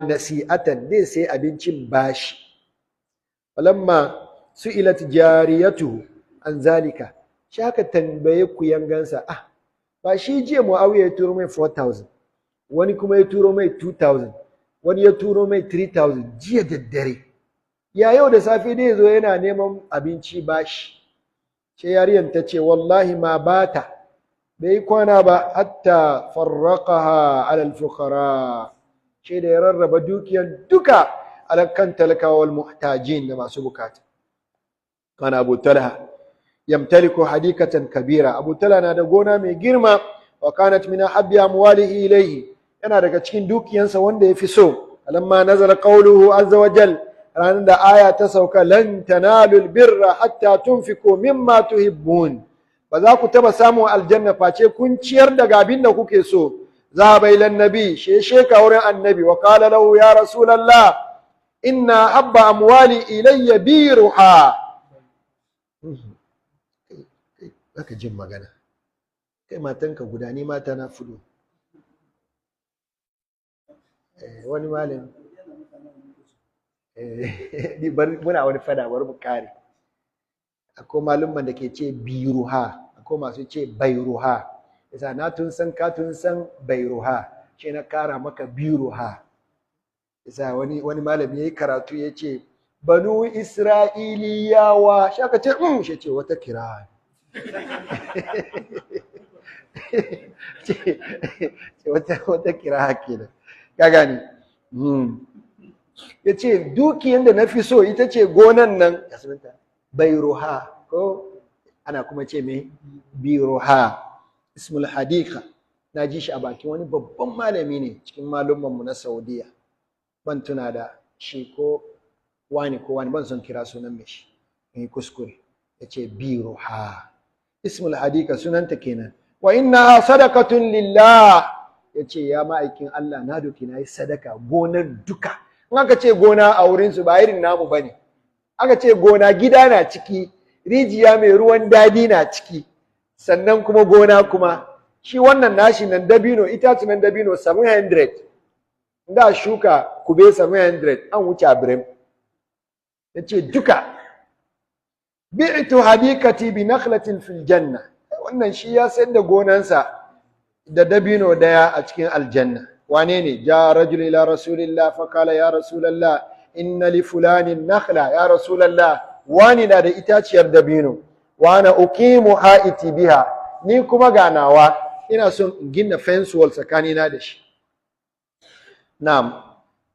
nasi'atan dai sai abincin bashi. Falamma su'ilat jariyatu an zalika, shi aka tambaye ku yangansa, ba shi jiya Muawiya ya turo mai 4,000, wani kuma ya turo mai 2,000, wani ya turo mai 3,000 jiya daddare, ya yau da safe dai zo yana neman abinci bashi. Sai yariyan ta ce wallahi ma bata, bai kwana ba hatta farraqaha ala al-fuqara, sai da ya rarraba dukiyar duka alakan talakawa wal muhtajin da masu bukata. Kana Abu Talha yamtaliku hadikatan kabira, Abu Talha na da gona mai girma, wa kanat min ahabbi amwalihi ilayhi, yana daga cikin dukiyansa wanda yafi so. Alamma nazala qawluhu azza wa jal, ranar da aya ta sauka, lan tanalul birra hatta tunfiqu mimma tuhibbun, ba za ku taba samun aljanna face kun ciyar daga abin da kuke so. Zahaba ila annabi, sheka wurin annabi, wa qala lahu ya rasulullah inna habba amwali ilayya biruha. Aka jin magana, kai matanka guda, ni mata na fudu. Wani malin muna wani fada, bari mu kare. Akwai malumman da ke ce biruha, akwai masu ce bairuha. Yasa na tun san ka tun san bairuha, shi na kara maka biruha. Yasa wani malami yayi karatu ya ce banu Isra'iliyawa, shi aka ce shi ce wata kira. wata kira kenan, ka gani. Ya ce dukiyan da na fi so ita ce gonan nan bairuha, ko ana kuma ce mai biruha. Ismul hadika, na ji shi a bakin wani babban malami ne cikin malumanmu na Saudiya, ban tuna da shi ko wani, ban son kira sunan mai shi, in kuskure. Ya ce biruha, ismul hadika sunanta kenan. Wa inna sadaqatun lillah, ya ce ya ma'aikin Allah, na doki na yi sadaka gonar duka. In aka ce gona a wurinsu ba irin namu ba ne, aka ce gona gida na ciki, rijiya mai ruwan dadi na ciki, sannan kuma gona kuma shi wannan nashi nan dabino, itatunan dabino 700, da shuka kube 700 an wuce abirem. Ya ce duka bi'tu hadikati bi nakhlatin fil janna, wannan shi ya sayar da gonansa da dabino daya a cikin aljanna. Wane ne? Ja rajul ila rasulillah fa qala ya rasulullah inna li fulanin nakhla, ya rasulullah wani na da itaciyar dabino, wa ana uqimu haiti biha, ni kuma ganawa ina son in gina fence wall tsakanina da shi. Na'am,